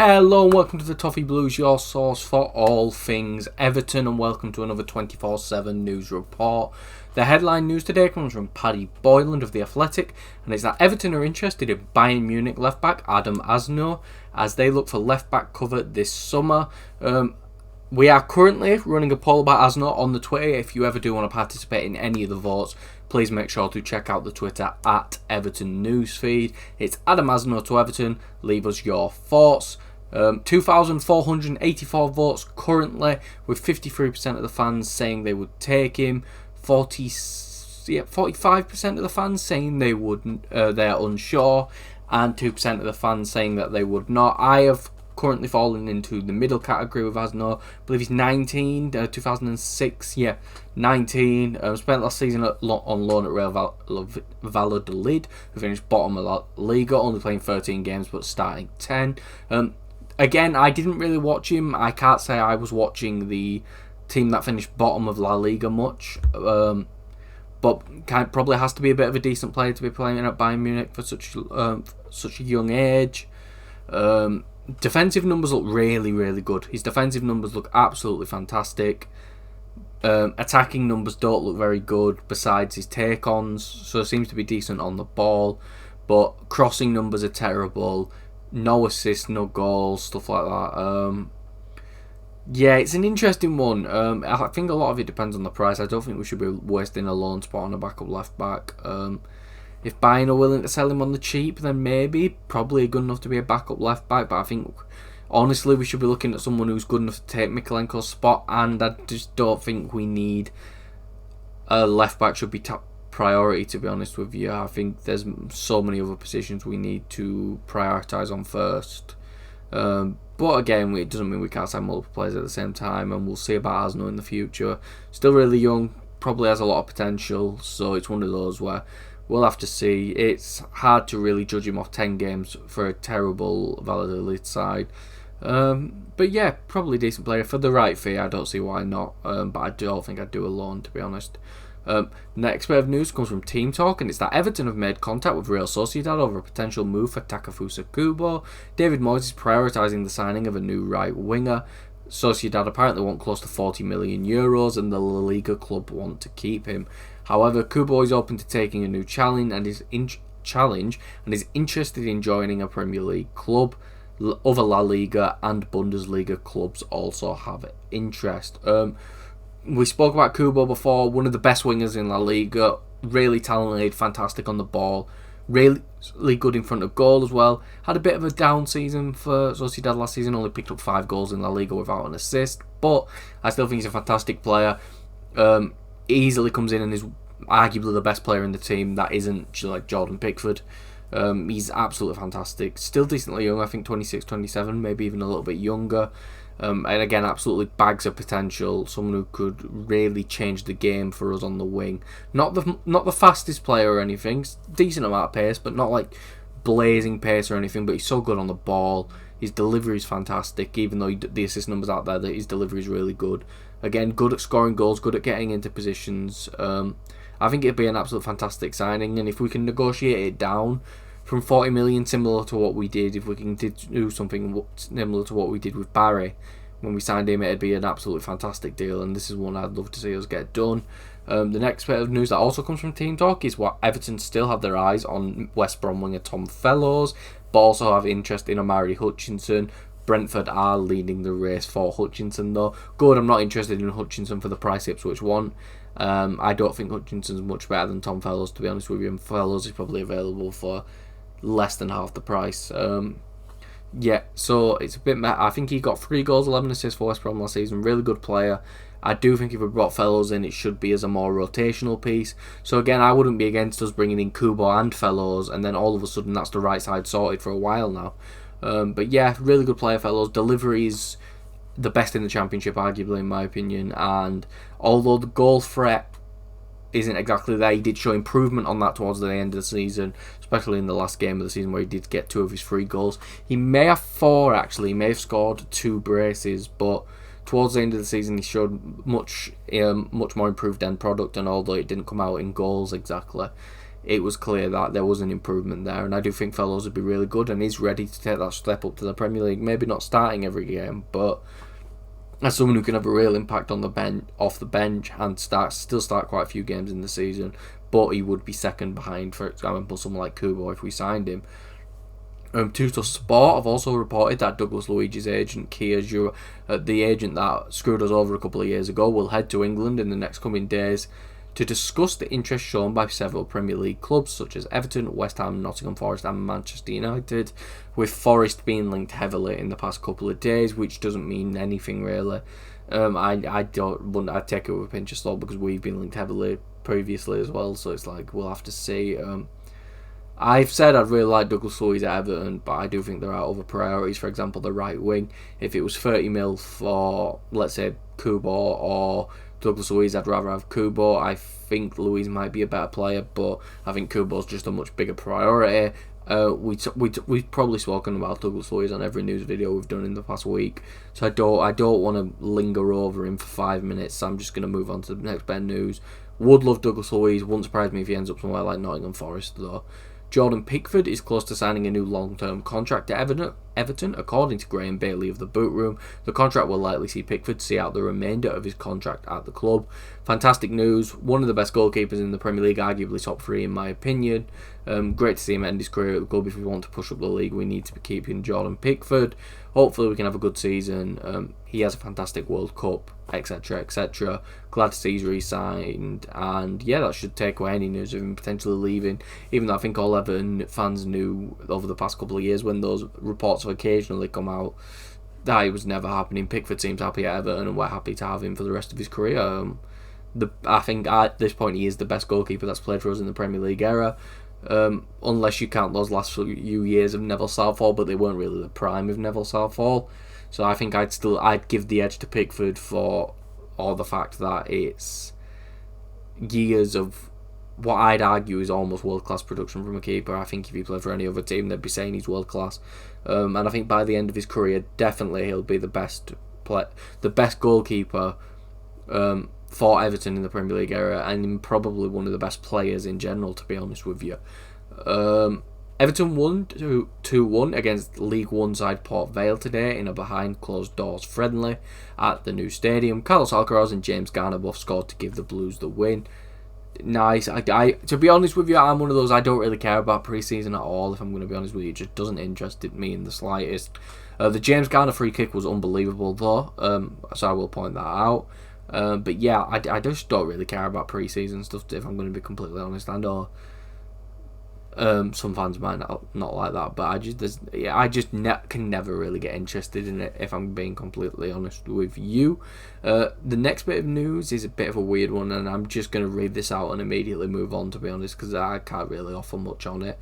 Hello and welcome to the Toffee Blues, your source for all things Everton, and welcome to another 24/7 news report. The headline news today comes from Paddy Boyland of The Athletic, and it's that Everton are interested in Bayern Munich left-back Adam AZNOU as they look for left-back cover this summer. We are currently running a poll about AZNOU on the Twitter. If you ever do want to participate in any of the votes, please make sure to check out the Twitter at Everton Newsfeed. It's Adam AZNOU to Everton. Leave us your thoughts. 2,484 votes currently, with 53% of the fans saying they would take him. 45% of the fans saying they wouldn't. They're unsure, and 2% of the fans saying that they would not. I have currently fallen into the middle category with AZNOU. I believe he's 19, 2006, 19. Spent last season on loan at Real Valladolid, who finished bottom of La Liga, only playing 13 games but starting 10. Again, I didn't really watch him. I can't say I was watching the team that finished bottom of La Liga much, but probably has to be a bit of a decent player to be playing at Bayern Munich for such a young age. Defensive numbers look really, really good. His defensive numbers look absolutely fantastic. Attacking numbers don't look very good besides his take-ons, so it seems to be decent on the ball, but crossing numbers are terrible. No assists, no goals, stuff like that. It's an interesting one. I think a lot of it depends on the price. I don't think we should be wasting a loan spot on a backup left back. If Bayern are willing to sell him on the cheap, then maybe, probably good enough to be a backup left back. But I think, honestly, we should be looking at someone who's good enough to take Mikalenko's spot. And I just don't think we need a left back should be top priority, to be honest with you. I think there's so many other positions we need to prioritise on first. But again, it doesn't mean we can't sign multiple players at the same time, and we'll see about AZNOU in the future. Still really young, probably has a lot of potential, so it's one of those where we'll have to see. It's hard to really judge him off 10 games for a terrible Valladolid side. But yeah, probably a decent player. For the right fee, I don't see why not, but I don't think I'd do a loan, to be honest. Next bit of news comes from Team Talk, and it's that Everton have made contact with Real Sociedad over a potential move for Takefusa KUBO. David Moyes is prioritising the signing of a new right winger. Sociedad apparently want close to €40 million, and the La Liga club want to keep him. However, KUBO is open to taking a new challenge and is interested in joining a Premier League club. Other La Liga and Bundesliga clubs also have interest. We spoke about KUBO before, one of the best wingers in La Liga, really talented, fantastic on the ball, really good in front of goal as well. Had a bit of a down season for Sociedad last season, only picked up 5 goals in La Liga without an assist, but I still think he's a fantastic player. Easily comes in and is arguably the best player in the team that isn't like Jordan Pickford. He's absolutely fantastic, still decently young, I think 26, 27, maybe even a little bit younger. And again, absolutely bags of potential. Someone who could really change the game for us on the wing. Not the fastest player or anything. Decent amount of pace, but not like blazing pace or anything. But he's so good on the ball. His delivery is fantastic. Even though the assist numbers out there, that his delivery is really good. Again, good at scoring goals, good at getting into positions. I think it'd be an absolute fantastic signing. And if we can negotiate it down from 40 million, similar to what we did, if we can do something similar to what we did with Barry when we signed him, it'd be an absolutely fantastic deal, and this is one I'd love to see us get done. The next bit of news that also comes from Team Talk is what Everton still have their eyes on West Brom winger Tom Fellows, but also have interest in Omari Hutchinson. Brentford are leading the race for Hutchinson though. Good, I'm not interested in Hutchinson for the price Ipswich want. I don't think Hutchinson's much better than Tom Fellows, to be honest with you, and Fellows is probably available for less than half the price. So it's a bit. I think he got 3 goals, 11 assists for West Brom last season. Really good player. I do think if we brought Fellows in, it should be as a more rotational piece. So again, I wouldn't be against us bringing in KUBO and Fellows, and then all of a sudden that's the right side sorted for a while now. But yeah, really good player, Fellows. Delivery is the best in the Championship, arguably, in my opinion. And although the goal threat isn't exactly there, he did show improvement on that towards the end of the season, especially in the last game of the season where he did get 2 of his 3 goals. He may have 4 actually, he may have scored 2 braces, but towards the end of the season he showed much more improved end product, and although it didn't come out in goals exactly, it was clear that there was an improvement there, and I do think Fellows would be really good, and he's ready to take that step up to the Premier League. Maybe not starting every game, but as someone who can have a real impact on the bench, off the bench, and still start quite a few games in the season. But he would be second behind, for example, someone like KUBO if we signed him. Tutor Sport have also reported that Douglas Luigi's agent, Kia Jura, the agent that screwed us over a couple of years ago, will head to England in the next coming days to discuss the interest shown by several Premier League clubs such as Everton, West Ham, Nottingham Forest and Manchester United, with Forest being linked heavily in the past couple of days, which doesn't mean anything really. I'd take it with a pinch of salt because we've been linked heavily previously as well, so it's like we'll have to see. I've said I'd really like Douglas Luiz at Everton, but I do think there are other priorities. For example, the right wing. If it was 30 mil for, let's say, KUBO or Douglas Luiz, I'd rather have KUBO. I think Luiz might be a better player, but I think KUBO's just a much bigger priority. We've probably spoken about Douglas Luiz on every news video we've done in the past week, so I don't want to linger over him for 5 minutes. So I'm just going to move on to the next bit of news. Would love Douglas Luiz. Wouldn't surprise me if he ends up somewhere like Nottingham Forest though. Jordan Pickford is close to signing a new long-term contract at Everton, according to Graham Bailey of the Boot Room. The contract will likely see Pickford see out the remainder of his contract at the club. Fantastic news. One of the best goalkeepers in the Premier League, arguably top 3 in my opinion. Great to see him end his career at the club. If we want to push up the league, we need to be keeping Jordan Pickford. Hopefully we can have a good season. He has a fantastic World Cup, etc, etc. Glad to see he's re-signed, and yeah, that should take away any news of him potentially leaving, even though I think all Everton fans knew over the past couple of years when those reports have occasionally come out that it was never happening. Pickford seems happy at Everton and we're happy to have him for the rest of his career. I think at this point he is the best goalkeeper that's played for us in the Premier League era. Unless you count those last few years of Neville Southall, but they weren't really the prime of Neville Southall. So I think I'd give the edge to Pickford for all the fact that it's years of what I'd argue is almost world-class production from a keeper. I think if he played for any other team, they'd be saying he's world-class. And I think by the end of his career, definitely he'll be the best goalkeeper for Everton in the Premier League era, and probably one of the best players in general, to be honest with you. Everton won 2-1 against League One side Port Vale today in a behind closed doors friendly at the new stadium. Carlos Alcaraz and James Garner both scored to give the Blues the win. Nice. To be honest with you, I'm one of those, I don't really care about pre-season at all, if I'm going to be honest with you. It just doesn't interest me in the slightest. The James Garner free kick was unbelievable though, so I will point that out. But yeah, I just don't really care about pre-season stuff, if I'm going to be completely honest. I know some fans might not like that, but I just can never really get interested in it, if I'm being completely honest with you. The next bit of news is a bit of a weird one, and I'm just going to read this out and immediately move on, to be honest, because I can't really offer much on it.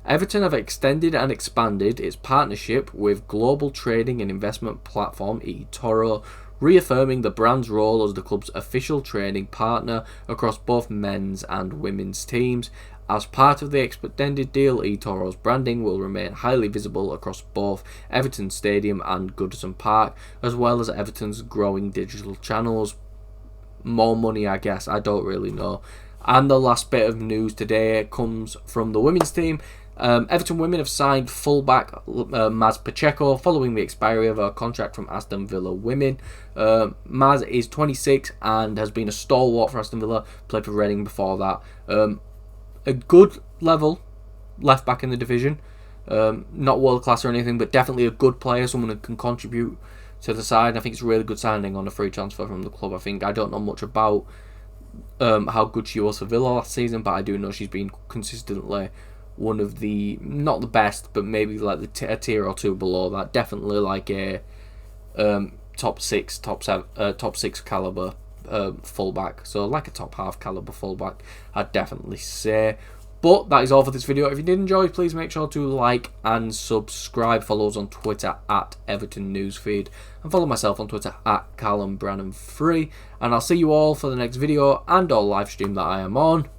Everton have extended and expanded its partnership with global trading and investment platform eToro, reaffirming the brand's role as the club's official trading partner across both men's and women's teams. As part of the extended deal, eToro's branding will remain highly visible across both Everton Stadium and Goodison Park, as well as Everton's growing digital channels. More money, I guess, I don't really know. And the last bit of news today comes from the women's team. Everton women have signed fullback Maz Pacheco following the expiry of her contract from Aston Villa women. Maz is 26 and has been a stalwart for Aston Villa, played for Reading before that. A good level left back in the division, not world class or anything, but definitely a good player, someone who can contribute to the side. I think it's a really good signing on a free transfer from the club. I don't know much about how good she was for Villa last season, but I do know she's been consistently one of the, not the best, but maybe like a tier or two below that. Definitely like a top six caliber fullback, so like a top half caliber fullback, I'd definitely say. But that is all for this video. If you did enjoy, please make sure to like and subscribe. Follow us on Twitter at Everton Newsfeed, and follow myself on Twitter at CallumBrannan3. And I'll see you all for the next video and or live stream that I am on.